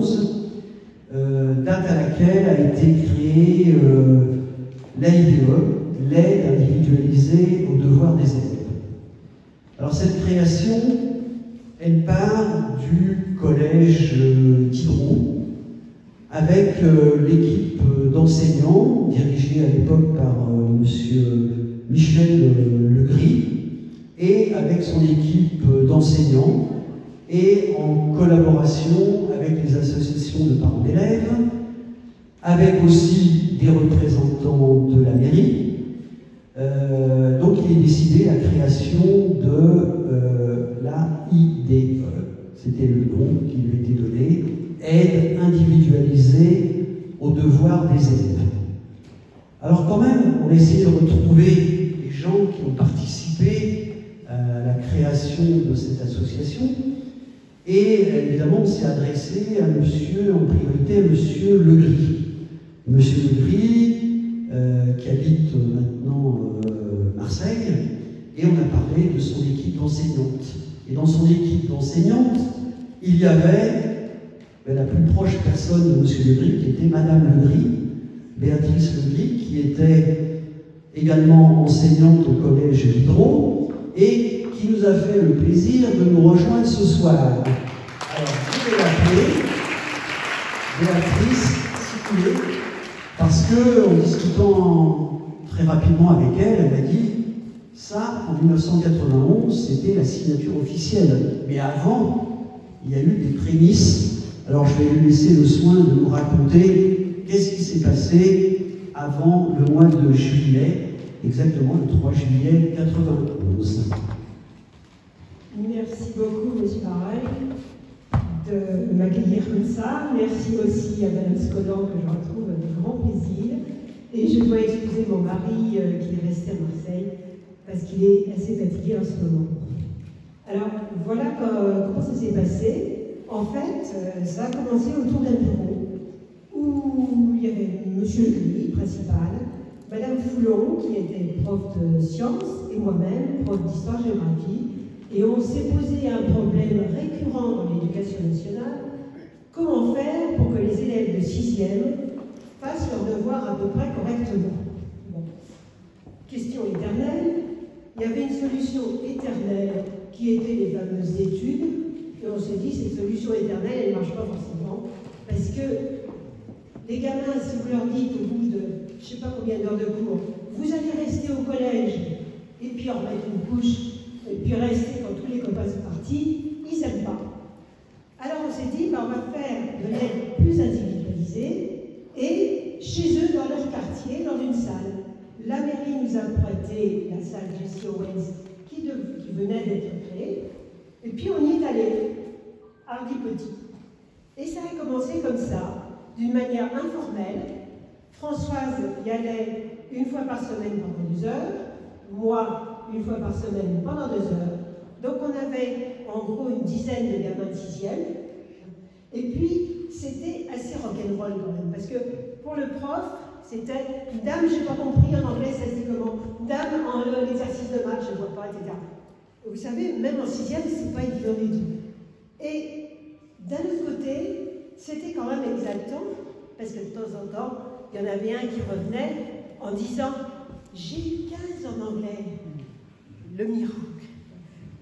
1991, date à laquelle a été créée l'AIDE, l'aide individualisée aux devoirs des élèves. Alors cette création, elle part du collège Diderot, avec l'équipe d'enseignants, dirigée à l'époque par M. Michel Legris, et avec son équipe d'enseignants, et en collaboration avec les associations de parents d'élèves, avec aussi des représentants de la mairie. Donc il est décidé la création de l'AIDE. C'était le nom qui lui a été donné, aide individualisée aux devoirs des élèves. Alors quand même, on a essayé de retrouver les gens qui ont participé à la création de cette association. Et évidemment, on s'est adressé à monsieur, en priorité à monsieur Legris. Monsieur Legris, qui habite maintenant Marseille, et on a parlé de son équipe d'enseignantes. Et dans son équipe d'enseignantes, il y avait la plus proche personne de monsieur Legris, qui était madame Legris, Béatrice Legris, qui était également enseignante au collège Diderot, et qui nous a fait le plaisir de nous rejoindre ce soir. Alors, je vais l'appeler Béatrice, si vous voulez, parce qu'en discutant très rapidement avec elle, elle m'a dit ça, en 1991, c'était la signature officielle. Mais avant, il y a eu des prémices. Alors, je vais lui laisser le soin de nous raconter qu'est-ce qui s'est passé avant le mois de juillet, exactement le 3 juillet 1991. Merci beaucoup, monsieur Pareil, de m'accueillir comme ça. Merci aussi à Madame Scolan, que je retrouve avec grand plaisir. Et je dois excuser mon mari qui est resté à Marseille, parce qu'il est assez fatigué en ce moment. Alors, voilà comment ça s'est passé. En fait, ça a commencé autour d'un bureau, où il y avait monsieur Legris, principal, Madame Foulon, qui était prof de sciences, et moi-même, prof d'histoire-géographie. Et on s'est posé un problème récurrent dans l'éducation nationale. Comment faire pour que les élèves de 6e fassent leurs devoirs à peu près correctement? Bon. Question éternelle. Il y avait une solution éternelle qui était les fameuses études. Et on s'est dit, cette solution éternelle, elle ne marche pas forcément. Parce que les gamins, si vous leur dites au bout de je ne sais pas combien d'heures de cours, vous allez rester au collège et puis en remettre une couche, et puis rester quand tous les copains sont partis, ils n'aiment pas. Alors on s'est dit, on va faire de l'aide plus individualisée et chez eux, dans leur quartier, dans une salle. La mairie nous a prêté la salle Jessie Owens qui venait d'être créée, et puis on y est allé, hardi petit. Et ça a commencé comme ça, d'une manière informelle. Françoise y allait une fois par semaine pendant 2 heures, moi une fois par semaine pendant 2 heures. Donc on avait en gros une dizaine de gamins de 6e. Et puis c'était assez rock'n'roll quand même, parce que pour le prof, c'était « Dame, j'ai pas compris en anglais, ça se dit comment ? Dame, en l'exercice de maths, je vois pas, etc. » Vous savez, même en 6e, c'est pas évident du tout. Et d'un autre côté, c'était quand même exaltant, parce que de temps en temps, il y en avait un qui revenait en disant « J'ai eu 15 en anglais, le miracle. »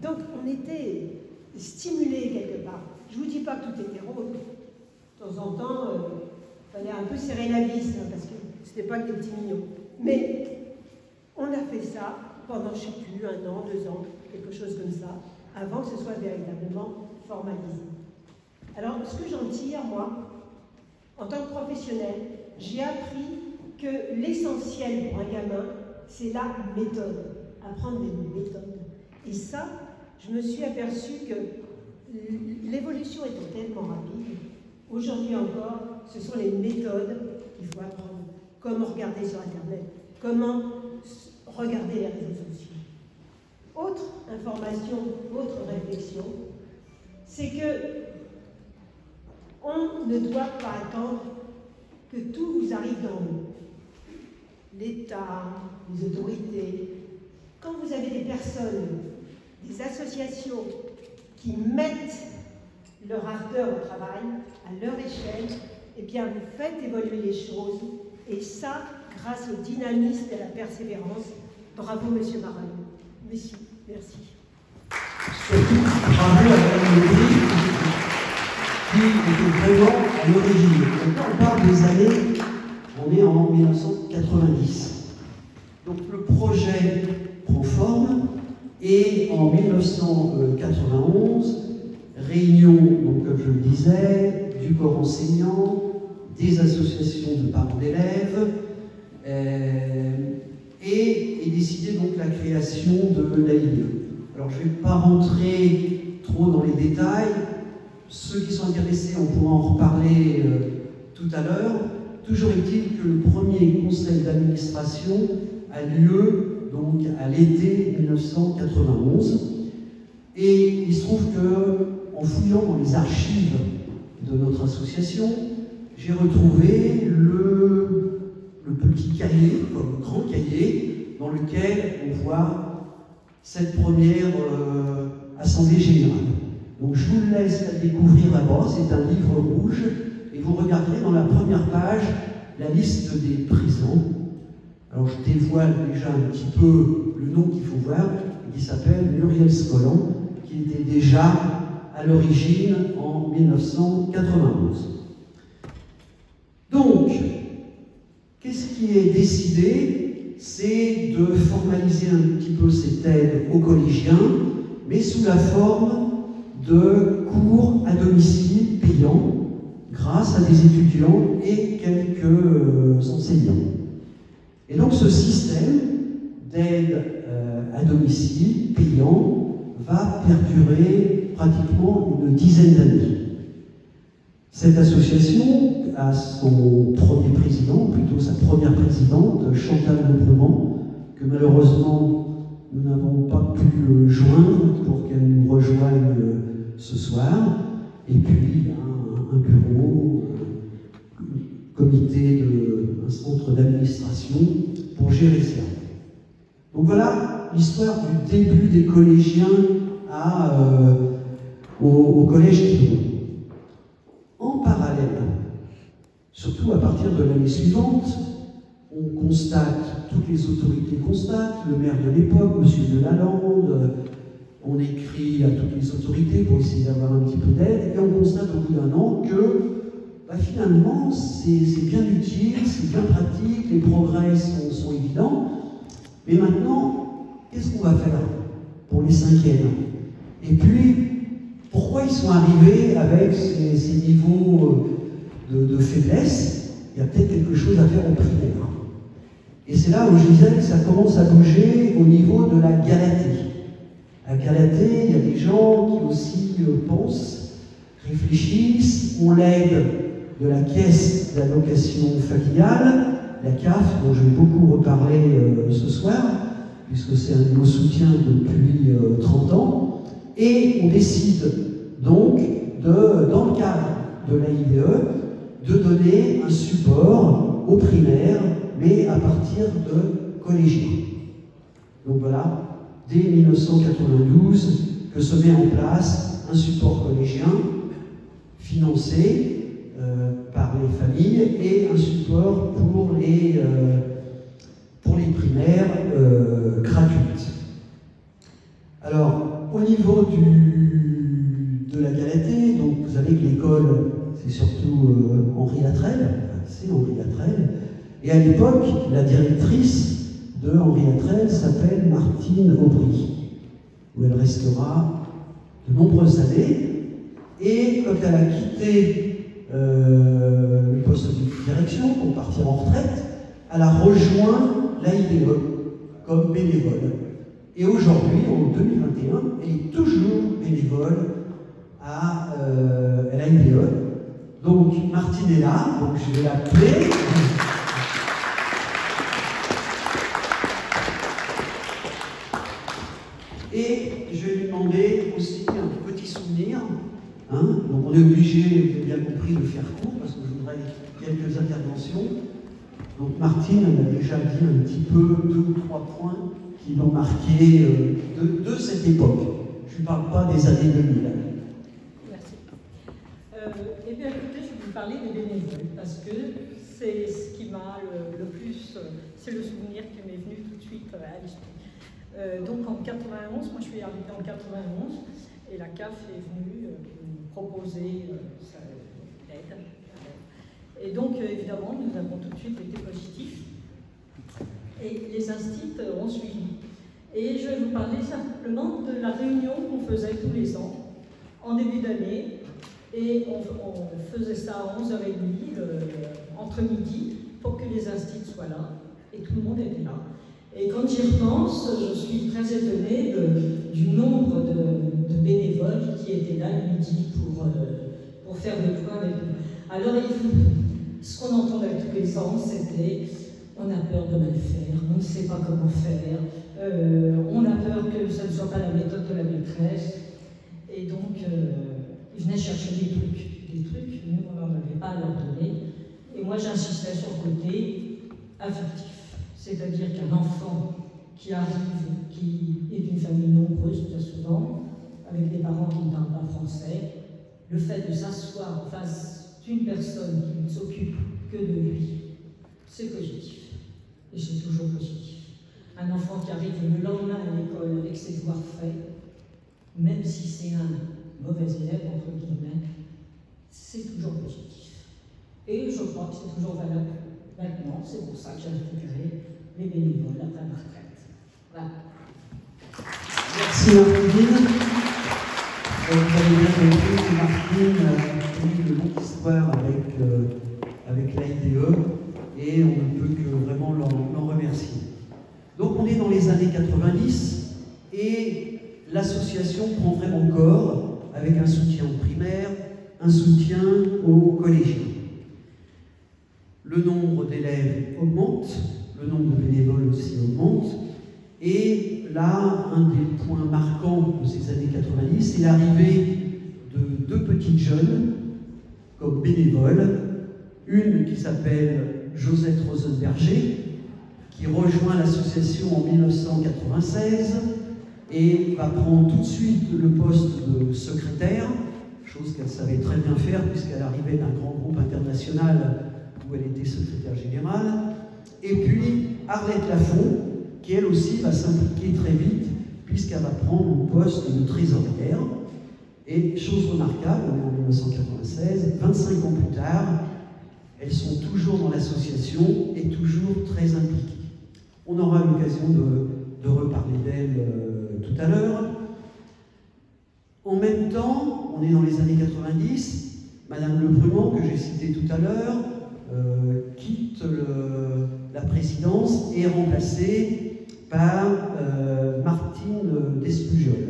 Donc on était stimulés quelque part. Je ne vous dis pas que tout était rose. De temps en temps, il fallait un peu serrer la vis, hein, parce que ce n'était pas que des petits mignons. Mais on a fait ça pendant, je ne sais plus, 1 an, 2 ans, quelque chose comme ça, avant que ce soit véritablement formalisé. Alors, ce que j'en tire, moi, en tant que professionnel, j'ai appris que l'essentiel pour un gamin, c'est la méthode, apprendre des méthodes. Et ça, je me suis aperçue que l'évolution étant tellement rapide, aujourd'hui encore, ce sont les méthodes qu'il faut apprendre. Comment regarder sur Internet, comment regarder les réseaux sociaux. Autre information, autre réflexion, c'est que on ne doit pas attendre que tout vous arrive dans le haut. L'État, les autorités. Quand vous avez des personnes, des associations qui mettent leur ardeur au travail, à leur échelle, eh bien, vous faites évoluer les choses, et ça, grâce au dynamisme et à la persévérance. Bravo, Monsieur Maraillon. Merci. Surtout, bravo à Madame Lebris, qui était vraiment à l'origine. Quand on parle des années, on est en 1990. Donc le projet prend forme, et en 1991, réunion, donc, comme je le disais, du corps enseignant, des associations de parents d'élèves, et est décidée donc la création de l'AIE. Alors je ne vais pas rentrer trop dans les détails, ceux qui sont intéressés, on pourra en reparler tout à l'heure. Toujours est-il que le premier conseil d'administration a lieu donc à l'été 1991, et il se trouve que, en fouillant dans les archives de notre association, j'ai retrouvé le petit cahier, le grand cahier, dans lequel on voit cette première assemblée générale. Donc je vous laisse la découvrir d'abord, c'est un livre rouge, et vous regarderez dans la première page la liste des présents. Alors je dévoile déjà un petit peu le nom qu'il faut voir, qui s'appelle Muriel Scolland, qui était déjà à l'origine en 1991. Donc, qu'est-ce qui est décidé? C'est de formaliser un petit peu cette aide aux collégiens, mais sous la forme de cours à domicile payants, grâce à des étudiants et quelques enseignants. Et donc ce système d'aide à domicile payant va perdurer pratiquement une dizaine d'années. Cette association a son premier président, plutôt sa première présidente, Chantal Lebrement, que malheureusement nous n'avons pas pu joindre pour qu'elle nous rejoigne ce soir. Et puis il y a un bureau, un comité, un centre d'administration pour gérer ça. Donc voilà l'histoire du début des collégiens au collège Guidon. En parallèle, surtout à partir de l'année suivante, on constate, toutes les autorités constatent, le maire de l'époque, M. Delalande, on écrit à toutes les autorités pour essayer d'avoir un petit peu d'aide, et on constate au bout d'un an que finalement c'est bien utile, c'est bien pratique, les progrès sont évidents, mais maintenant, qu'est-ce qu'on va faire pour les cinquièmes? Et puis, pourquoi ils sont arrivés avec ces niveaux de faiblesse? Il y a peut-être quelque chose à faire au primaire. Et c'est là où je disais que ça commence à bouger au niveau de la Galatée. À Galatée, il y a des gens qui aussi pensent, réfléchissent, ont l'aide de la caisse d'allocation familiale, la CAF, dont je vais beaucoup reparler ce soir, puisque c'est un de nos soutiens depuis 30 ans, et on décide donc, dans le cadre de l'AIDE, de donner un support aux primaires, mais à partir de collégiens. Donc voilà, dès 1992, que se met en place un support collégien financé par les familles et un support pour les primaires gratuites. Alors, au niveau de la Galatée, donc vous savez que l'école, c'est surtout Henri Latrelle, c'est Henri Latrelle, et à l'époque, la directrice de Henri Latrelle s'appelle Martine Aubry, où elle restera de nombreuses années, et quand elle a quitté le poste de direction pour partir en retraite, elle a rejoint l'AIDE comme bénévole. Et aujourd'hui, en 2021, elle est toujours bénévole à l'AIDE. Donc Martine est là, donc je vais l'appeler. Et je vais lui demander aussi un petit souvenir. Hein, donc on est obligé, vous avez bien compris, de faire court parce que je voudrais quelques interventions. Donc Martine, elle a déjà dit un petit peu 2 ou 3 points qui l'ont marqué de cette époque. Je ne parle pas des années 2000. Merci. Eh bien, écoutez, je vais vous parler des bénévoles, parce que c'est ce qui m'a le plus... c'est le souvenir qui m'est venu tout de suite à l'esprit. Donc en 91, moi je suis arrivée en 91, et la CAF est venue nous proposer l'aide. Et donc, évidemment, nous avons tout de suite été positifs, et les instituts ont suivi. Et je vais vous parler simplement de la réunion qu'on faisait tous les ans, en début d'année, et on faisait ça à 11h30, entre midi, pour que les instituts soient là, et tout le monde était là. Et quand j'y repense, je suis très étonnée du nombre de bénévoles qui étaient là le midi pour faire le point avec nous. Alors, ce qu'on entendait tous les ans, c'était « on a peur de mal faire, on ne sait pas comment faire, on a peur que ça ne soit pas la méthode de la maîtresse ». Et donc, ils venaient chercher des trucs, nous on n'en avait pas à leur donner. Et moi j'insistais sur le côté affectif, c'est-à-dire qu'un enfant qui arrive, qui est d'une famille nombreuse très souvent, avec des parents qui ne parlent pas français, le fait de s'asseoir en face d'une personne qui ne s'occupe que de lui, c'est positif. Et c'est toujours positif. Un enfant qui arrive le lendemain à l'école avec ses devoirs faits, même si c'est un mauvais élève, entre guillemets, c'est toujours positif. Et je crois que c'est toujours valable maintenant, c'est pour ça que j'ai récupéré les bénévoles après ma retraite. Voilà. Merci Martine. Vous avez bien compris que Martine a eu une longue histoire avec l'AIDE et on ne peut que vraiment l'en remercier. Donc on est dans les années 90 et l'association prend vraiment corps avec un soutien au primaire, un soutien aux collégiens. Le nombre d'élèves augmente, le nombre de bénévoles aussi augmente, et là, un des points marquants de ces années 90, c'est l'arrivée de deux petites jeunes comme bénévoles, une qui s'appelle Josette Rosenberger, qui rejoint l'association en 1996 et va prendre tout de suite le poste de secrétaire, chose qu'elle savait très bien faire puisqu'elle arrivait d'un grand groupe international où elle était secrétaire générale. Et puis Arlette Lafont, qui elle aussi va s'impliquer très vite puisqu'elle va prendre le poste de trésorière. Et chose remarquable, on est en 1996, 25 ans plus tard, elles sont toujours dans l'association et toujours très impliquées. On aura l'occasion de reparler d'elles tout à l'heure. En même temps, on est dans les années 90, Madame Lebrumand, que j'ai citée tout à l'heure, quitte la présidence et est remplacée par Martine Despujol.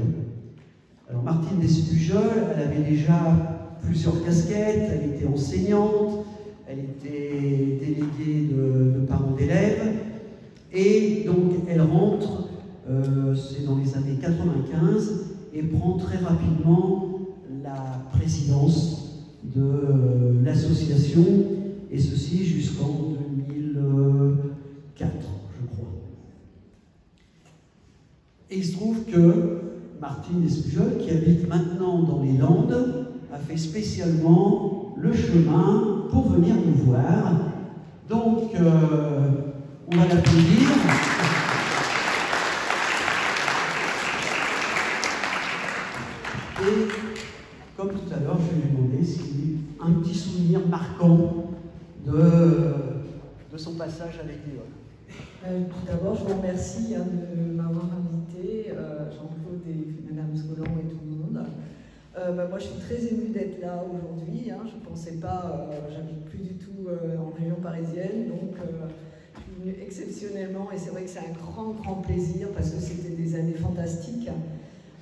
Alors Martine Despujol, elle avait déjà plusieurs casquettes, elle était enseignante, elle était déléguée de parents d'élèves, et donc elle rentre, c'est dans les années 95, et prend très rapidement la présidence de l'association, et ceci jusqu'en 2004, je crois. Et il se trouve que Martine Despujol, qui habite maintenant dans les Landes, a fait spécialement le chemin pour venir nous voir. Donc, on va l'applaudir. Et, comme tout à l'heure, je vais lui demander s'il a un petit souvenir marquant de son passage à l'AIDE. Tout d'abord, je vous remercie de m'avoir invité, Jean-Claude et Madame Scolan et tout le monde. Moi, je suis très émue d'être là aujourd'hui. Je ne pensais pas, j'habite plus du tout en région parisienne, donc je suis venue exceptionnellement, et c'est vrai que c'est un grand plaisir parce que c'était des années fantastiques.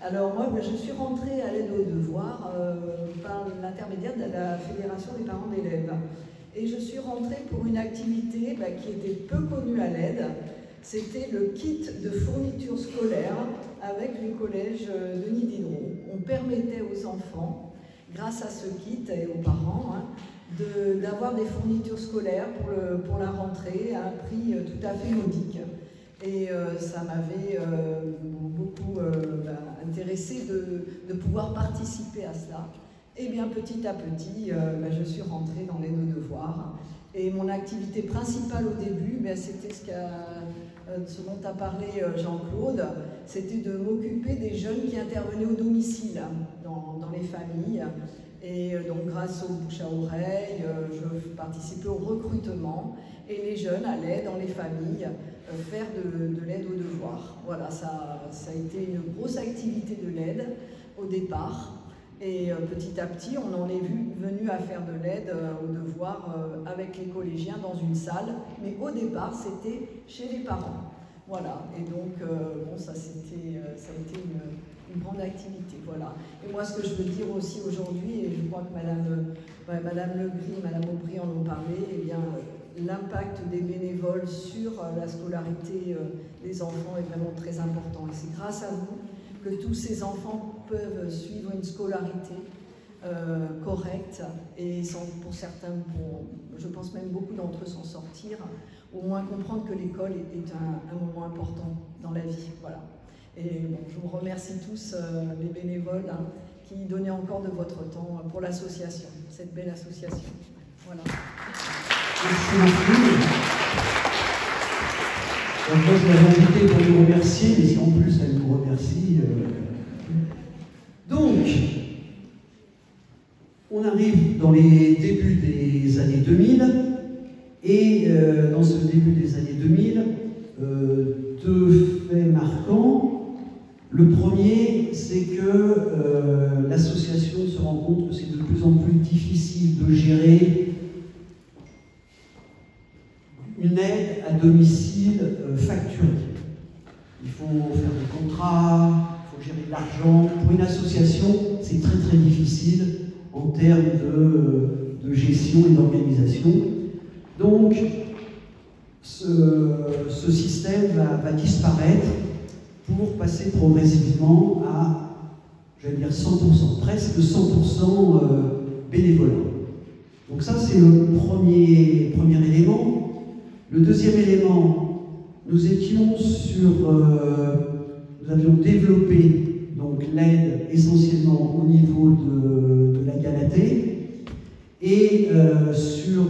Alors moi, je suis rentrée à l'aide aux devoirs par l'intermédiaire de la Fédération des parents d'élèves. Et je suis rentrée pour une activité qui était peu connue à l'aide. C'était le kit de fournitures scolaires avec les collèges de Nid-Diderot. On permettait aux enfants, grâce à ce kit et aux parents, d'avoir des fournitures scolaires pour la rentrée à un prix tout à fait modique. Et ça m'avait beaucoup intéressée de pouvoir participer à cela. Et bien petit à petit, je suis rentrée dans l'aide aux devoirs. Et mon activité principale au début, c'était ce dont a parlé Jean-Claude, c'était de m'occuper des jeunes qui intervenaient au domicile, dans les familles. Et donc grâce au bouche à oreille, je participais au recrutement et les jeunes allaient dans les familles faire de l'aide aux devoirs. Voilà, ça a été une grosse activité de l'aide au départ. Et petit à petit, on en est venu à faire de l'aide aux devoirs avec les collégiens dans une salle. Mais au départ, c'était chez les parents. Voilà, et donc ça a été une grande activité. Voilà. Et moi, ce que je veux dire aussi aujourd'hui, et je crois que Madame Legris et Madame Aubry en ont parlé, eh bien, l'impact des bénévoles sur la scolarité des enfants est vraiment très important. Et c'est grâce à vous que tous ces enfants peuvent suivre une scolarité correcte et pour certains, je pense même beaucoup d'entre eux s'en sortir, au moins comprendre que l'école est un moment important dans la vie. Voilà. Et bon, je vous remercie tous les bénévoles qui donnaient encore de votre temps pour l'association, cette belle association. Voilà. Merci beaucoup. Donc moi je l'avais invité pour nous remercier, mais si en plus elle nous remercie. Donc, on arrive dans les débuts des années 2000, et dans ce début des années 2000, deux faits marquants. Le premier, c'est que l'association se rend compte que c'est de plus en plus difficile de gérer une aide à domicile facturée. Il faut faire des contrats, il faut gérer de l'argent. Pour une association, c'est très très difficile en termes de gestion et d'organisation. Donc, ce système va disparaître pour passer progressivement à, j'allais dire 100%, presque 100% bénévolat. Donc ça, c'est le premier élément. Le deuxième élément, nous avions développé donc l'aide essentiellement au niveau de la Galatée et sur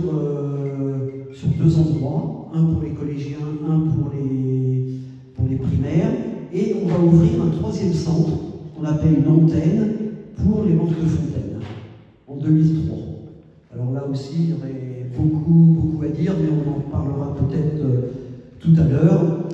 deux endroits, un pour les collégiens, un pour les primaires, et on va ouvrir un troisième centre qu'on appelle une antenne pour les manques de fontaine en 2003. Alors là aussi, il y aurait beaucoup à dire, mais on en parlera peut-être tout à l'heure.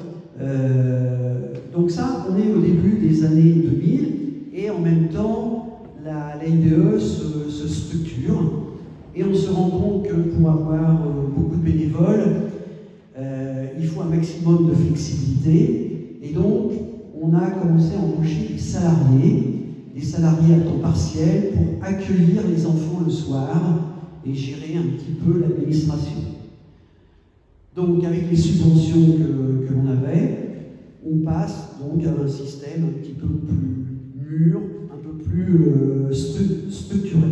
Donc ça, on est au début des années 2000, et en même temps, la IDE se structure, et on se rend compte que pour avoir beaucoup de bénévoles, il faut un maximum de flexibilité, et donc on a commencé à embaucher des salariés à temps partiel pour accueillir les enfants le soir et gérer un petit peu l'administration. Donc avec les subventions que l'on avait, on passe donc à un système un petit peu plus mûr, un peu plus structuré.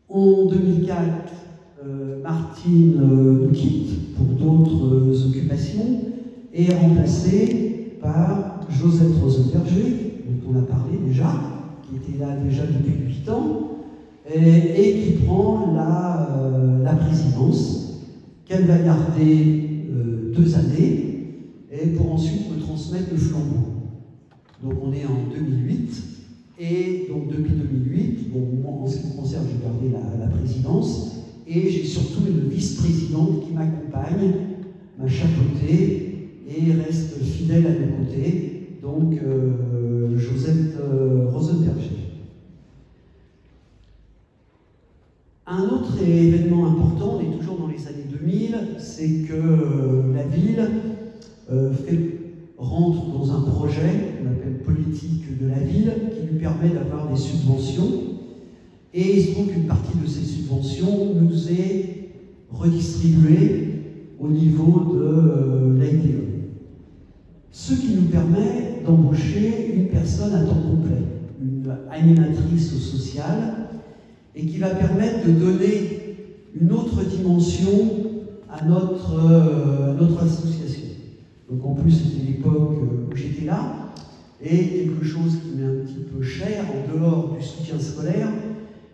En 2004, Martine nous quitte pour d'autres occupations et est remplacée par Josette Rosenberger, dont on a parlé déjà, qui était là déjà depuis 8 ans, et qui prend la présidence, qu'elle va garder 2 années, et pour ensuite me transmettre le flambeau. Donc on est en 2008, et donc depuis 2008, bon, moi, en ce qui me concerne, j'ai gardé la présidence, et j'ai surtout une vice-présidente qui m'accompagne, m'a chapeauté, et reste fidèle à mes côtés, donc Josette Rosenberger. Un autre événement important, on est toujours dans les années 2000, c'est que la ville rentre dans un projet qu'on appelle politique de la ville, qui lui permet d'avoir des subventions, et il se trouve qu'une partie de ces subventions nous est redistribuée au niveau de l'AIDE. Ce qui nous permet d'embaucher une personne à temps complet, une animatrice sociale, et qui va permettre de donner une autre dimension à notre association. Donc en plus, c'était l'époque où j'étais là, et quelque chose qui m'est un petit peu cher en dehors du soutien scolaire,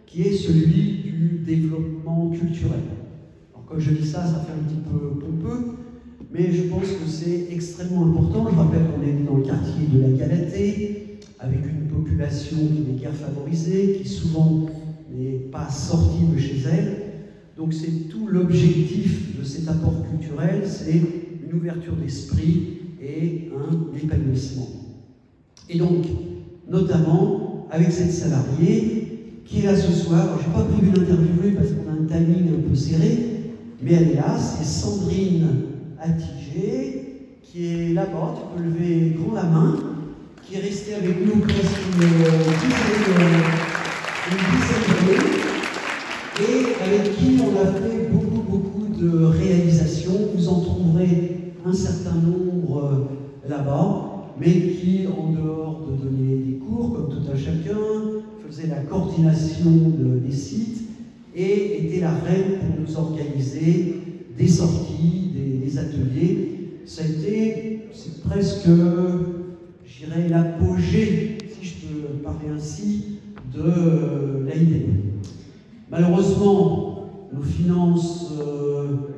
qui est celui du développement culturel. Alors quand je dis ça, ça fait un petit peu pompeux, mais je pense que c'est extrêmement important. Je rappelle qu'on est dans le quartier de la Galatée, avec une population qui n'est guère favorisée, qui souvent n'est pas sortie de chez elle. Donc c'est tout l'objectif de cet apport culturel, c'est une ouverture d'esprit et un épanouissement. Et donc, notamment, avec cette salariée qui est là ce soir, je n'ai pas prévu d'interviewer parce qu'on a un timing un peu serré, mais elle est là, c'est Sandrine Attigé, qui est là-bas, tu peux lever grand la main, qui est restée avec nous presque une dizaine d'années, et avec qui on a fait beaucoup de réalisations. Vous en trouverez un certain nombre là-bas, mais qui, en dehors de donner des cours, comme tout un chacun, faisait la coordination des sites et était la reine pour nous organiser des sorties, des ateliers. Ça a été, c'est presque, je dirais, l'apogée, si je peux parler ainsi, de l'AIDE. Malheureusement, nos finances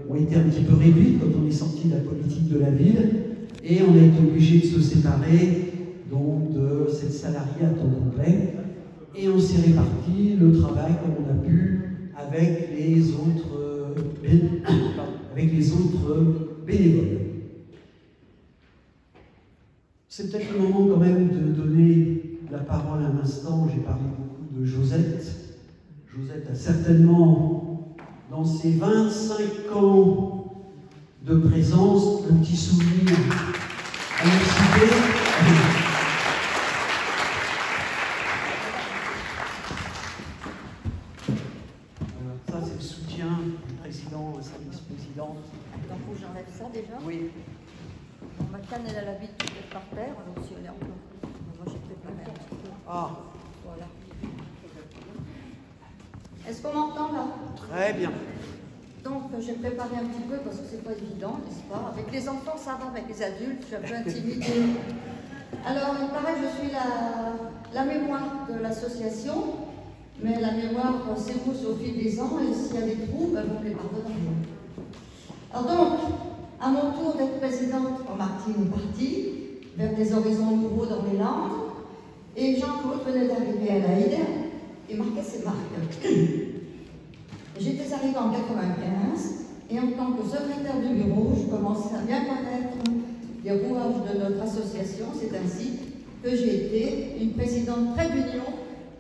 ont été un petit peu réduites quand on est sorti de la politique de la ville et on a été obligé de se séparer donc, de cette salariée à temps complet et on s'est réparti le travail comme on a pu avec les autres bénévoles. C'est peut-être le moment quand même de donner la parole un instant. J'ai parlé beaucoup de Josette. Josette a certainement, dans ses 25 ans de présence, un petit souvenir à nous citer. Ça, c'est le soutien du président à sa vice-présidente. Donc, faut que j'enlève ça déjà. Oui. Ma canne, elle a l'habitude d'être par terre, donc si elle est encore. Moi, j'ai préparé un petit peu. Ah. Voilà. Est-ce qu'on m'entend là? Très bien. Donc, j'ai préparé un petit peu parce que c'est pas évident, n'est-ce pas? Avec les enfants, ça va, avec les adultes, je suis un peu intimidée. Alors, il paraît que je suis la mémoire de l'association, mais la mémoire s'émousse au fil des ans et s'il y a des trous, ben, vous me les pardonnerez. Alors donc, à mon tour d'être présidente quand Martine est partie, vers des horizons nouveaux dans les Landes, et Jean-Claude venait d'arriver à l'AIDE et marquait ses marques. J'étais arrivée en 1995 et en tant que secrétaire du bureau, je commençais à bien connaître les rouages de notre association. C'est ainsi que j'ai été une présidente très d'union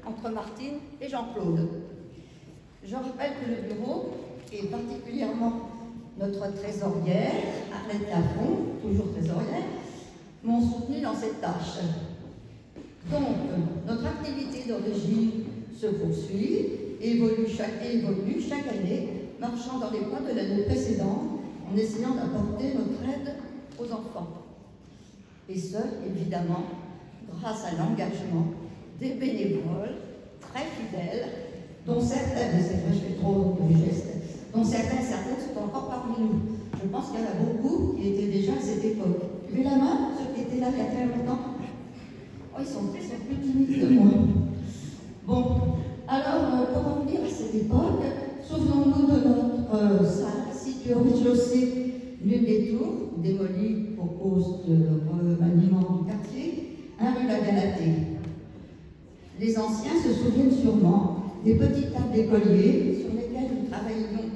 entre Martine et Jean-Claude. Je rappelle que le bureau, et particulièrement notre trésorière, Arlette Lafont, toujours trésorière, m'ont soutenu dans cette tâche. Donc, notre activité d'origine se poursuit et évolue chaque année, marchant dans les pas de l'année précédente, en essayant d'apporter notre aide aux enfants. Et ce, évidemment, grâce à l'engagement des bénévoles très fidèles, dont certains, je fais trop de gestes, dont certaines sont encore parmi nous. Je pense qu'il y en a beaucoup qui étaient déjà à cette époque. Levez la main, ceux qui étaient là il y a très longtemps. Oh, ils sont plus timides que moi. Bon, alors, pour revenir à cette époque, souvenons-nous de notre salle située au rez-de-chaussée, l'une des tours, démolie pour cause de remaniement du quartier, à rue La Galatée. Les anciens se souviennent sûrement des petites tables d'écoliers sur lesquelles nous travaillions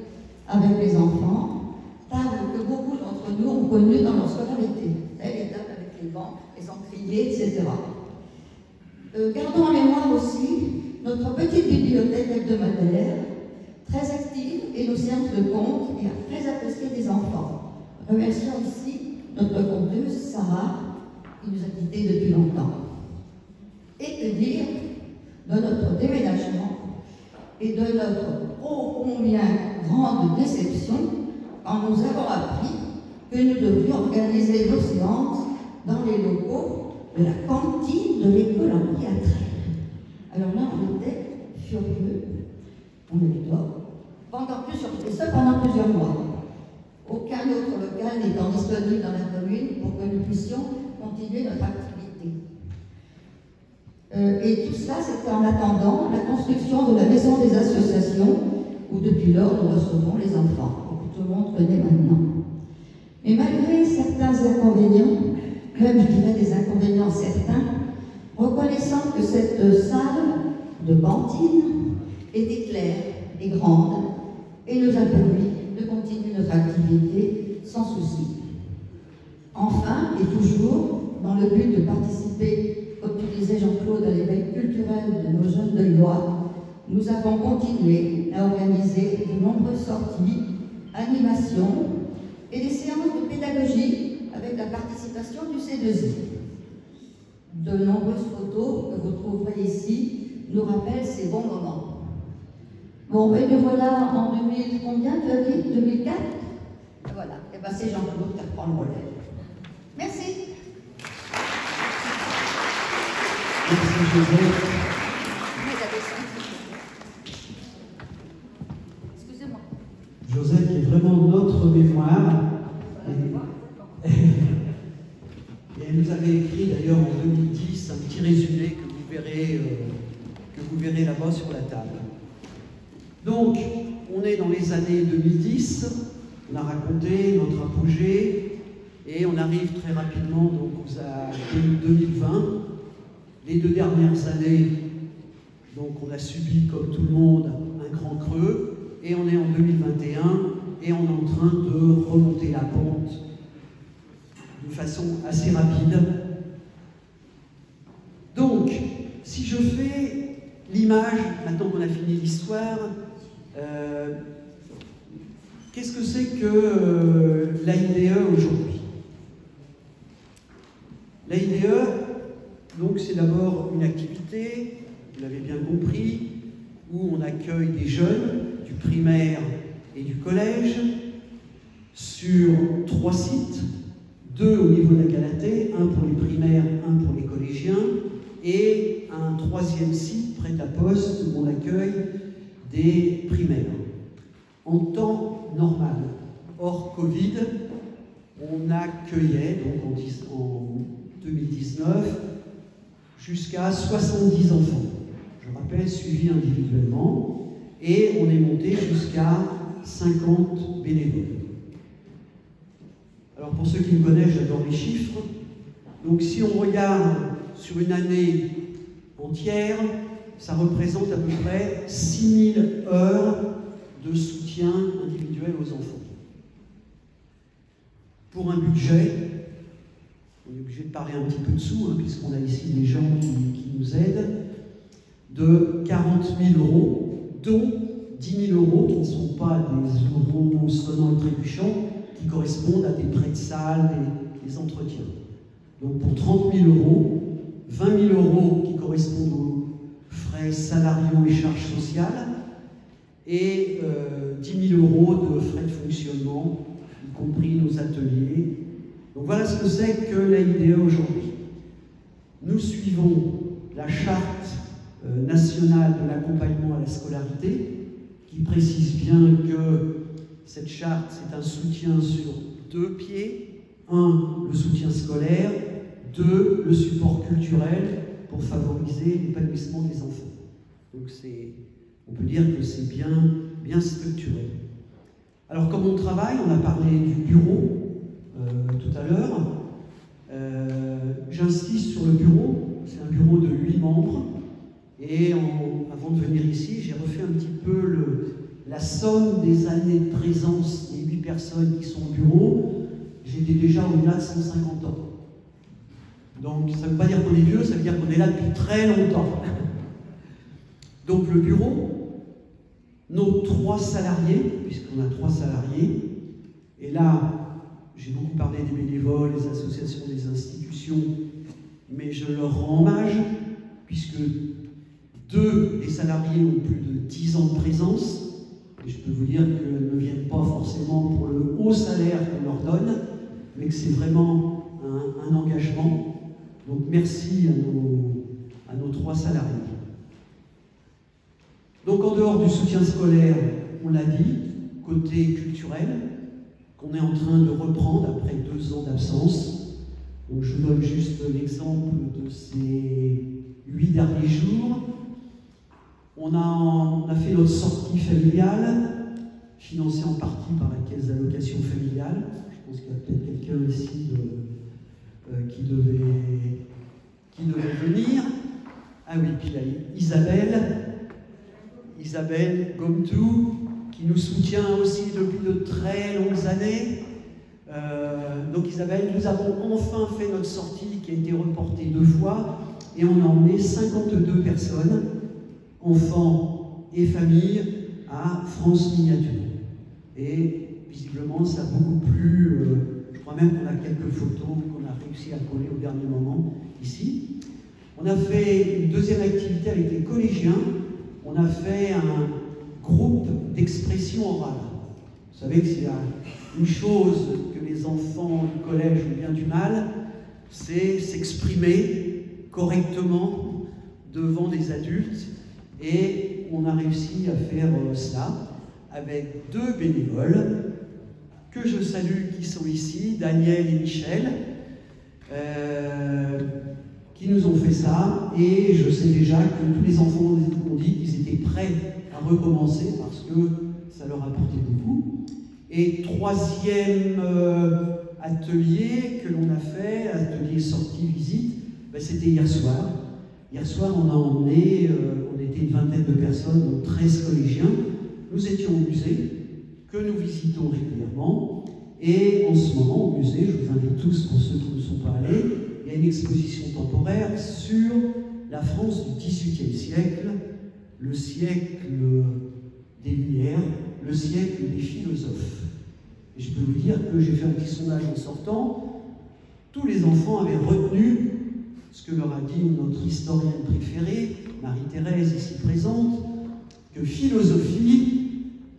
avec les enfants, tables que beaucoup d'entre nous ont connues dans leur scolarité. Les tables avec les bancs, les encriers, etc. Gardons en mémoire aussi notre petite bibliothèque hebdomadaire, très active, et nos séances de contes et très appréciées des enfants. Remercions ici notre conteuse Sarah, qui nous a quittés depuis longtemps. Et que dire de notre déménagement et de notre ô combien grande déception quand nous avons appris que nous devions organiser nos séances dans les locaux de la cantine de l'école en Piatra. Alors là, on était furieux, on était là, et ce pendant plusieurs mois. Aucun autre local n'étant disponible dans la commune pour que nous puissions continuer notre activité. Et tout cela, c'était en attendant la construction de la maison des associations, où depuis lors, nous recevons les enfants, que tout le monde connaît maintenant. Mais malgré certains inconvénients, même je dirais des inconvénients certains, reconnaissant que cette salle de cantine était claire et grande et nous a permis de continuer notre activité sans souci. Enfin, et toujours, dans le but de participer, comme tu disais Jean-Claude, à l'éveil culturel de nos jeunes de Loire, nous avons continué à organiser de nombreuses sorties, animations et des séances de pédagogie avec la participation du C2I. De nombreuses photos que vous trouverez ici nous rappellent ces bons moments. Bon, et nous voilà en 2000, combien tu as dit 2004. Voilà, et bien c'est Jean-Claude qui reprend le relais. Merci. Merci Josette. Excusez-moi. Josette qui est vraiment notre mémoire. Et elle nous avait écrit d'ailleurs en 2010 un petit résumé que vous verrez là-bas sur la table. Donc, on est dans les années 2010, on a raconté notre apogée et on arrive très rapidement donc aux 2020. Les 2 dernières années, donc on a subi comme tout le monde un grand creux et on est en 2021 et on est en train de remonter la pente de façon assez rapide. Donc, si je fais l'image, maintenant qu'on a fini l'histoire, qu'est-ce que c'est que l'AIDE aujourd'hui? L'AIDE, donc, c'est d'abord une activité, vous l'avez bien compris, où on accueille des jeunes du primaire et du collège sur 3 sites, 2 au niveau de la Galatée, 1 pour les primaires, 1 pour les collégiens, et un 3e site prêt à poste où on accueille des primaires. En temps normal, hors Covid, on accueillait, donc en 2019, jusqu'à 70 enfants. Je rappelle, suivis individuellement, et on est monté jusqu'à 50 bénévoles. Alors pour ceux qui me connaissent, j'adore les chiffres. Donc si on regarde sur une année entière, ça représente à peu près 6000 heures de soutien individuel aux enfants. Pour un budget, on est obligé de parler un petit peu de sous, hein, puisqu'on a ici des gens qui nous aident, de 40 000 €, dont 10 000 € qui ne sont pas des euros sonnants et trébuchants, qui correspondent à des prêts de salle, des entretiens. Donc pour 30 000 €, 20 000 € qui correspondent aux frais salariaux et charges sociales, et 10 000 € de frais de fonctionnement, y compris nos ateliers. Donc voilà ce que c'est que l'AIDE aujourd'hui. Nous suivons la charte nationale de l'accompagnement à la scolarité, qui précise bien que cette charte, c'est un soutien sur 2 pieds. 1, le soutien scolaire, 2, le support culturel pour favoriser l'épanouissement des enfants. Donc on peut dire que c'est bien structuré. Alors comme on travaille, on a parlé du bureau tout à l'heure. J'insiste sur le bureau, c'est un bureau de 8 membres. Et avant de venir ici, j'ai refait un petit peu la somme des années de présence des 8 personnes qui sont au bureau. J'étais déjà au-delà de 150 ans. Donc ça ne veut pas dire qu'on est vieux, ça veut dire qu'on est là depuis très longtemps. Donc le bureau, nos 3 salariés, puisqu'on a 3 salariés, et là, j'ai beaucoup parlé des bénévoles, des associations, des institutions, mais je leur rends hommage, puisque 2 des salariés ont plus de 10 ans de présence, et je peux vous dire qu'elles ne viennent pas forcément pour le haut salaire qu'on leur donne, mais que c'est vraiment un engagement. Donc merci à nos 3 salariés. Donc en dehors du soutien scolaire, on l'a dit, côté culturel, qu'on est en train de reprendre après 2 ans d'absence. Donc je vous donne juste l'exemple de ces 8 derniers jours. On a fait notre sortie familiale, financée en partie par la caisse d'allocation familiale. Je pense qu'il y a peut-être quelqu'un ici qui devait venir. Ah oui, puis il y a Isabelle Gomtou, qui nous soutient aussi depuis de très longues années. Donc Isabelle, nous avons enfin fait notre sortie qui a été reportée 2 fois et on a emmené 52 personnes, enfants et familles, à France Miniature. Et visiblement, ça a beaucoup plu. Je crois même qu'on a quelques photos qu'on a réussi à coller au dernier moment ici. On a fait une deuxième activité avec les collégiens. On a fait un groupe d'expression orale. Vous savez que s'il y a une chose que les enfants du collège ont bien du mal, c'est s'exprimer correctement devant des adultes. Et on a réussi à faire cela avec 2 bénévoles que je salue, qui sont ici, Daniel et Michel, qui nous ont fait ça. Et je sais déjà que tous les enfants ont dit qu'ils étaient prêts à recommencer parce que ça leur apportait beaucoup. Et 3e atelier que l'on a fait, atelier sortie-visite, ben c'était hier soir. Hier soir, on a emmené, on était une vingtaine de personnes, donc 13 collégiens. Nous étions au musée, que nous visitons régulièrement. Et en ce moment, au musée, je vous invite tous, pour ceux qui ne sont pas allés, il y a une exposition temporaire sur la France du XVIIIe siècle, le siècle des Lumières, le siècle des philosophes. Et je peux vous dire que j'ai fait un petit sondage en sortant. Tous les enfants avaient retenu ce que leur a dit notre historienne préférée, Marie-Thérèse, ici présente, que philosophie,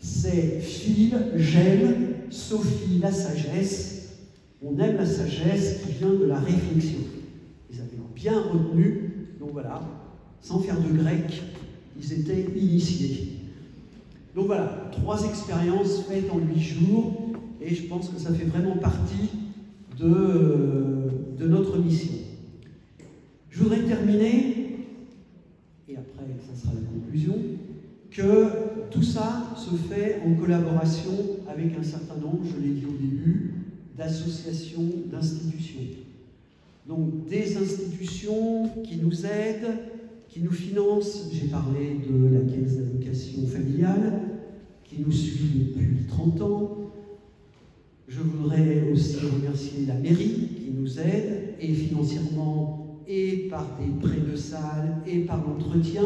c'est Phil, j'aime, Sophie, la sagesse. On aime la sagesse qui vient de la réflexion. Ils avaient bien retenu, donc voilà, sans faire de grec, ils étaient initiés. Donc voilà, 3 expériences faites en 8 jours, et je pense que ça fait vraiment partie de notre mission. Je voudrais terminer, et après ça sera la conclusion, que tout ça se fait en collaboration avec un certain nombre, je l'ai dit au début, d'associations, d'institutions. Donc des institutions qui nous aident, qui nous financent. J'ai parlé de la caisse d'allocation familiale, qui nous suit depuis 30 ans. Je voudrais aussi remercier la mairie qui nous aide, et financièrement, et par des prêts de salle, et par l'entretien.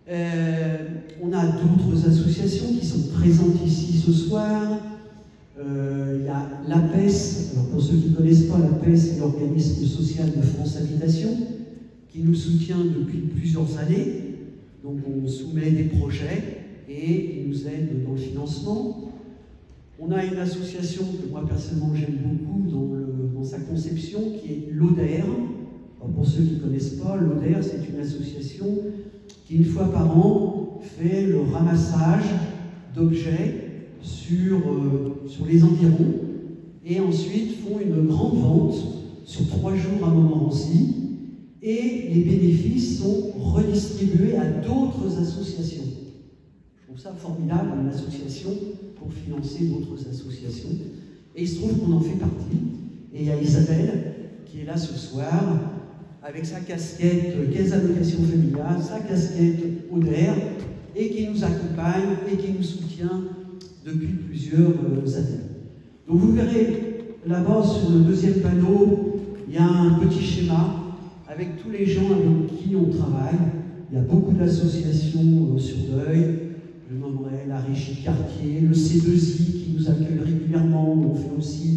On a d'autres associations qui sont présentes ici ce soir. Il y a l'APES. Alors pour ceux qui ne connaissent pas, l'APES, c'est l'organisme social de France Habitation, qui nous soutient depuis plusieurs années. Donc on soumet des projets et ils nous aident dans le financement. On a une association que moi personnellement j'aime beaucoup dans sa conception, qui est l'ODER. Pour ceux qui ne connaissent pas, l'ODER, c'est une association qui, une fois par an, fait le ramassage d'objets sur les environs, et ensuite font une grande vente sur 3 jours à Montmorency, et les bénéfices sont redistribués à d'autres associations. Je trouve ça formidable, une association pour financer d'autres associations, et il se trouve qu'on en fait partie. Et il y a Isabelle qui est là ce soir, avec sa casquette caisse d'allocation familiale, sa casquette ODER, et qui nous accompagne et qui nous soutient depuis plusieurs années. Donc vous verrez là-bas sur le 2e panneau, il y a un petit schéma avec tous les gens avec qui on travaille. Il y a beaucoup d'associations sur Deuil. Je nommerai la Régie Quartier, le C2I qui nous accueille régulièrement. On fait aussi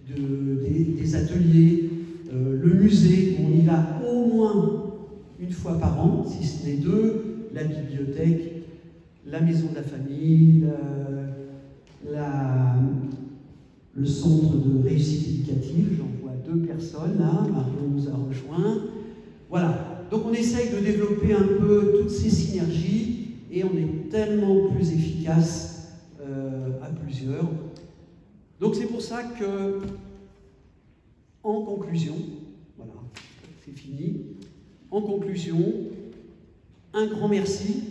des ateliers. Le musée, on y va au moins une fois par an, si ce n'est 2, la bibliothèque, la maison de la famille, le centre de réussite éducative. J'en vois 2 personnes là, Marion nous a rejoints. Voilà, donc on essaye de développer un peu toutes ces synergies et on est tellement plus efficace à plusieurs. Donc c'est pour ça que, en conclusion, voilà, c'est fini, En conclusion, un grand merci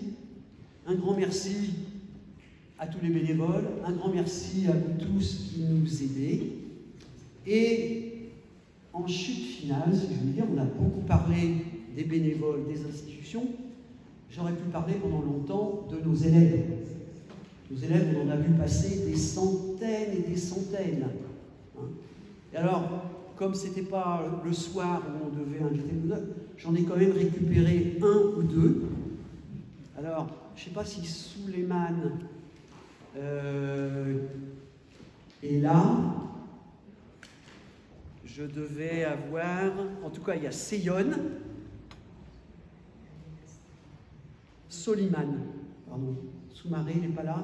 à tous les bénévoles, un grand merci à vous tous qui nous aidez. Et en chute finale, si je veux dire, on a beaucoup parlé des bénévoles, des institutions. J'aurais pu parler pendant longtemps de nos élèves. Nos élèves, on en a vu passer des centaines et des centaines. Hein. Et alors, comme ce n'était pas le soir où on devait inviter nos élèves, j'en ai quand même récupéré un ou deux. Alors, je ne sais pas si Souleymane est là. Je devais avoir... En tout cas, il y a Seyon. Soliman. Pardon. Soumaré, il n'est pas là?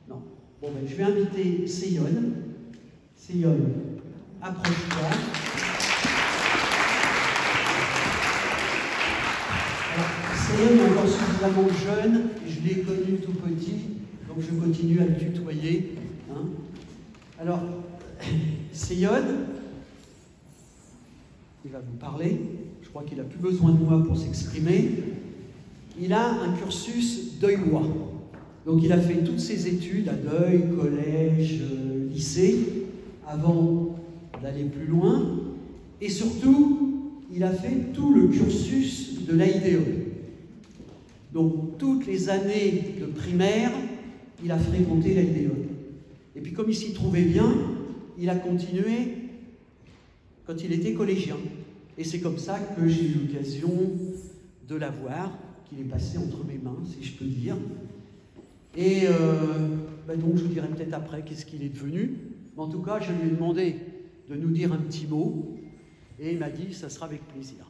Non. Bon, ben, je vais inviter Seyon. Seyon, approche-toi. Seyon est encore suffisamment jeune, et je l'ai connu tout petit, donc je continue à le tutoyer. Hein. Alors, Seyon, il va vous parler. Je crois qu'il n'a plus besoin de moi pour s'exprimer. Il a un cursus deuillois. Donc il a fait toutes ses études à Deuil, collège, lycée, avant d'aller plus loin. Et surtout, il a fait tout le cursus de l'AIDE. Donc toutes les années de primaire, il a fréquenté l'AIDE. Et puis comme il s'y trouvait bien, il a continué quand il était collégien. Et c'est comme ça que j'ai eu l'occasion de l'avoir, qu'il est passé entre mes mains, si je peux dire. Et donc je vous dirai peut-être après qu'est-ce qu'il est devenu. Mais en tout cas, je lui ai demandé de nous dire un petit mot, et il m'a dit, ça sera avec plaisir.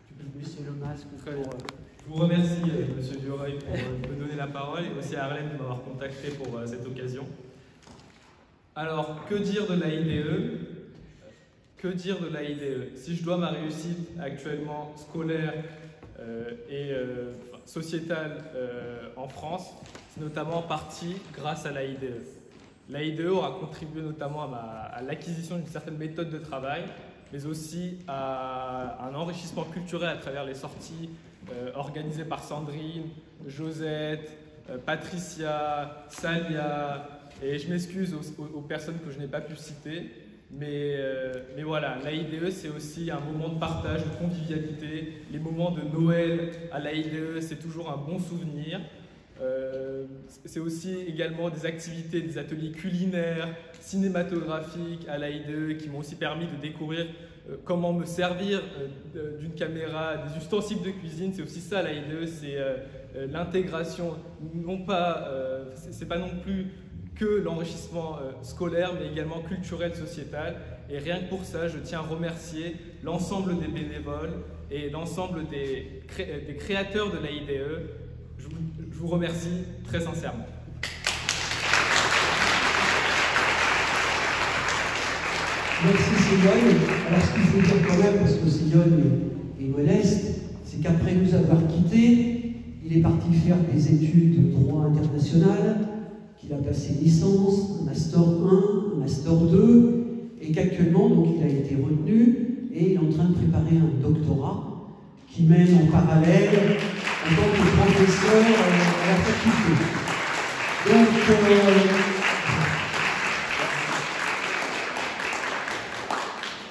Tu peux baisser le masque pour... Je vous remercie, Monsieur Dureuil, pour me donner la parole, et aussi à Arlène de m'avoir contacté pour cette occasion. Alors, que dire de l'AIDE? Que dire de l'AIDE? Si je dois ma réussite actuellement scolaire et sociétale en France, c'est notamment en partie grâce à l'AIDE. L'AIDE aura contribué notamment à l'acquisition d'une certaine méthode de travail, mais aussi à un enrichissement culturel à travers les sorties organisées par Sandrine, Josette, Patricia, Salia, et je m'excuse aux personnes que je n'ai pas pu citer. Mais voilà, l'AIDE, c'est aussi un moment de partage, de convivialité. Les moments de Noël à l'AIDE, c'est toujours un bon souvenir. C'est aussi également des activités, des ateliers culinaires, cinématographiques à l'AIDE qui m'ont aussi permis de découvrir comment me servir d'une caméra, des ustensiles de cuisine. C'est aussi ça l'AIDE, c'est l'intégration, non pas, c'est pas non plus que l'enrichissement scolaire, mais également culturel, sociétal. Et rien que pour ça, je tiens à remercier l'ensemble des bénévoles et l'ensemble des créateurs de l'AIDE. Je vous remercie très sincèrement. Merci Seyon. Alors ce qu'il faut dire quand même, parce que Seyon est modeste, c'est qu'après nous avoir quittés, il est parti faire des études de droit international, qu'il a passé licence, un master 1, un master 2, et qu'actuellement donc il a été retenu et il est en train de préparer un doctorat qui mène en parallèle en tant que professeur à la faculté. Donc,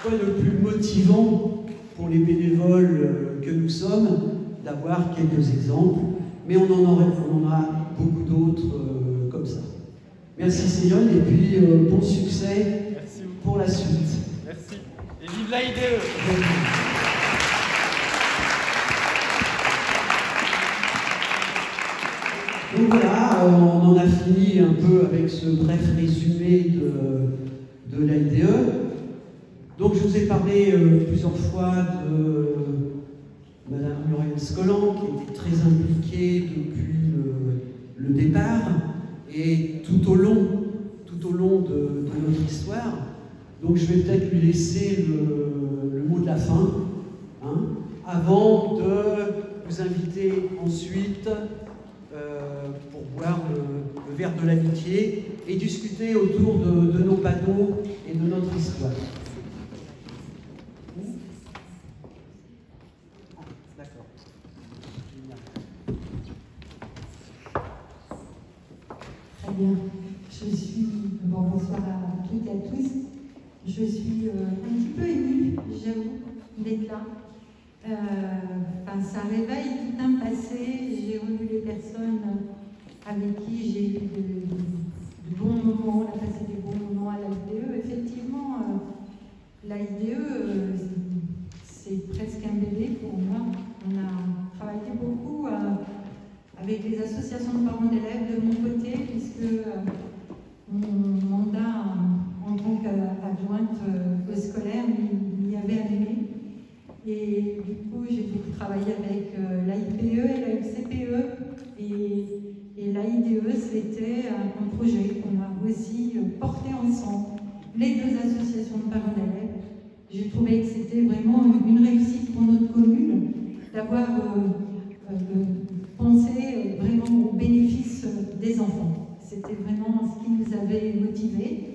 quoi de plus motivant pour les bénévoles que nous sommes d'avoir quelques exemples, mais on en a beaucoup d'autres comme ça. Merci Seyon, et puis bon succès pour la suite. Merci. Et vive l'AIDE! Donc voilà, on en a fini un peu avec ce bref résumé de l'AIDE. Donc je vous ai parlé plusieurs fois de Madame Muriel Scolan, qui était très impliquée depuis le départ et tout au long de notre histoire. Donc je vais peut-être lui laisser le mot de la fin, hein, avant de vous inviter ensuite pour boire le verre de l'amitié et discuter autour de nos panneaux et de notre histoire. Bien. Bonsoir à toutes et à tous. Je suis un petit peu émue, j'avoue, d'être là. Ça réveille tout un passé. J'ai revu les personnes avec qui j'ai eu de bons moments, on a passé des bons moments à l'AIDE. Effectivement, l'AIDE, c'est presque un bébé pour moi. On a travaillé beaucoup avec les associations de parents d'élèves de mon côté, puisque mon mandat en tant qu'adjointe au scolaire m'y avait amené. Et du coup, j'ai beaucoup travaillé avec l'AIPE et la FCPE. Et l'AIDE, c'était un projet qu'on a aussi porté ensemble, les deux associations de parents d'élèves. J'ai trouvé que c'était vraiment une réussite pour notre commune d'avoir pensé vraiment au bénéfice des enfants. C'était vraiment ce qui nous avait motivés.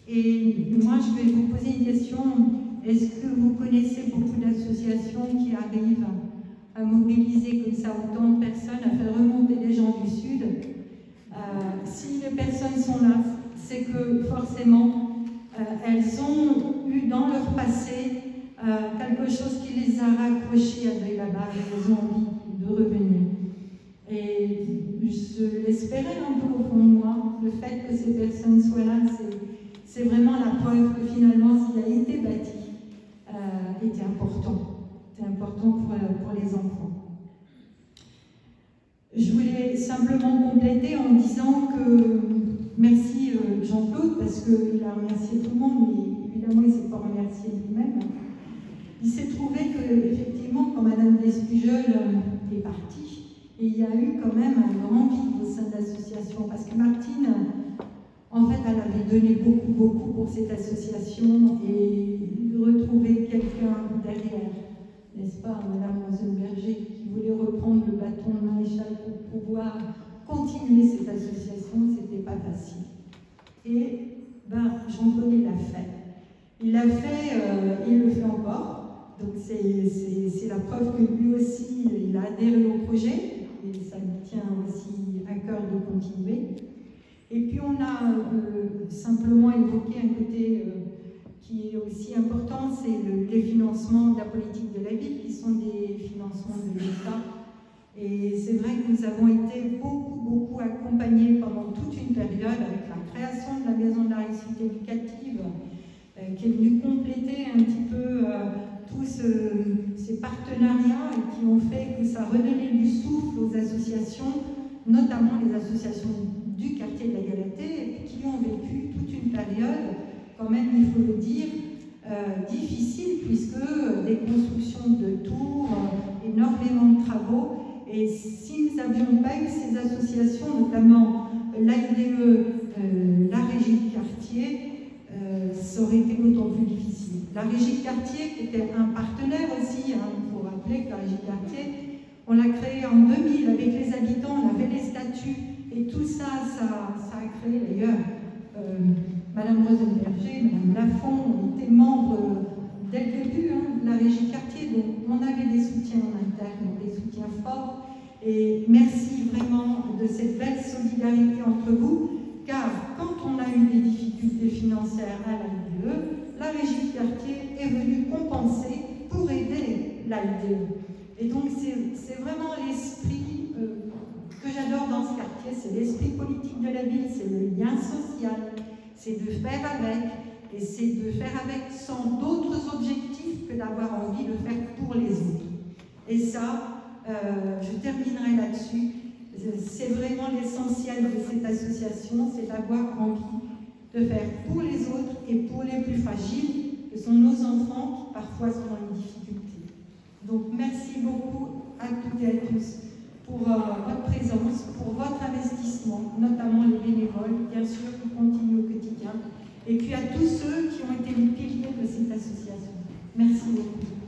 Et moi, je vais vous poser une question. Est-ce que vous connaissez beaucoup d'associations qui arrivent à mobiliser comme ça autant de personnes, à faire remonter des gens du Sud? Si les personnes sont là, c'est que forcément, elles ont eu dans leur passé quelque chose qui les a raccrochées à de là-bas, elles ont envie de revenir. Et je l'espérais un peu au fond de moi, le fait que ces personnes soient là, c'est vraiment la preuve que finalement ce qui a été bâti était important. C'était important pour les enfants. Je voulais simplement compléter en disant que merci Jean-Claude, parce qu'il a remercié tout le monde, mais évidemment il ne s'est pas remercié lui-même. Il s'est trouvé que, effectivement, quand Madame Despujol est partie, il y a eu quand même un grand vide au sein de l'association, parce que Martine, en fait, elle avait donné beaucoup pour cette association, et retrouver quelqu'un derrière, n'est-ce pas, Madame Rosenberger, qui voulait reprendre le bâton de maréchal pour pouvoir continuer cette association, c'était pas facile. Et Jean-Claude l'a fait. Il l'a fait et il le fait encore. Donc c'est la preuve que lui aussi, il a adhéré au projet et ça lui tient aussi à cœur de continuer. Et puis on a simplement évoqué un côté qui est aussi important, c'est les financements de la politique de la ville, qui sont des financements de l'État. Et c'est vrai que nous avons été beaucoup accompagnés pendant toute une période avec la création de la maison de la réussite éducative, qui est venue compléter un petit peu tous ces partenariats et qui ont fait que ça redonnait du souffle aux associations, notamment les associations du quartier de la Galatée, qui ont vécu toute une période, quand même il faut le dire, difficile, puisque des constructions de tours, énormément de travaux, et si nous n'avions pas eu ces associations, notamment l'AIDE, la régie de quartier, ça aurait été d'autant plus difficile. La régie de quartier, qui était un partenaire aussi, il faut rappeler que la régie de quartier, on l'a créée en 2000 avec les habitants, on avait les statuts, et tout ça a créé d'ailleurs Madame Rosenberger, Madame Lafont, étaient membres dès le début de la régie de quartier, donc on avait des soutiens en interne, des soutiens forts, et merci vraiment de cette belle solidarité entre vous, car quand on a eu des difficultés financières à l'AIDE, la régie de quartier est venue compenser pour aider l'AIDE. Et donc c'est vraiment l'esprit que j'adore dans ce quartier, c'est l'esprit politique de la ville, c'est le lien social, c'est de faire avec, et c'est de faire avec sans d'autres objectifs que d'avoir envie de faire pour les autres. Et ça, je terminerai là-dessus, c'est vraiment l'essentiel de cette association, c'est d'avoir envie de faire pour les autres et pour les plus fragiles, que sont nos enfants qui parfois sont en difficulté. Donc merci beaucoup à toutes et à tous pour votre présence, pour votre investissement, notamment les bénévoles, bien sûr, qui continuent au quotidien, et puis à tous ceux qui ont été les piliers de cette association. Merci beaucoup.